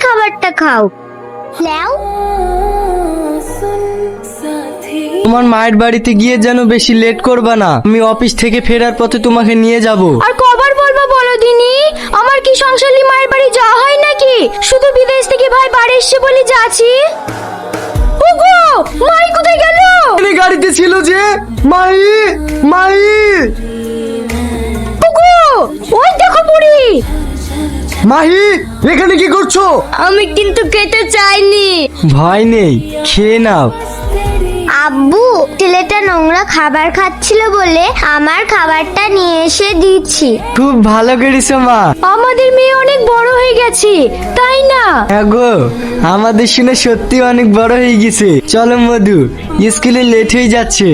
খাবারটা খাও। নাও। তোমার মায়ের বাড়িতে গিয়ে যেন বেশি লেট করবা না, আমি অফিস থেকে ফেরার পথে তোমাকে নিয়ে যাব। আর কবার বলবো বলো দিনি, আমার কি সংসারী মায়ের বাড়ি যাওয়া হয় নাকি? শুধু বিদেশ থেকে ভাই বাড়ি এসে বলে যাচ্ছি। ওগো, মাই কোথায় গেল? এখানে গাড়িতে ছিল যে। মাই, মাই। ওগো, ওই দেখো বুড়ি। মাহি, এখানে কি করছো? আমি কিন্তু খেতে চাইনি। ভয় নেই, খেয়ে নাও। আব্বু, ছেলেটা নোংরা খাবার খাচ্ছিল বলে আমার খাবারটা নিয়ে এসে দিচ্ছি। খুব ভালো করেছো মা। আমাদের মেয়ে অনেক বড় হয়ে গেছে, তাই না? হ্যাঁ গো, আমাদের শুনে সত্যি অনেক বড় হয়ে গেছে। চলো মধু, স্কুলে লেট হয়ে যাচ্ছে।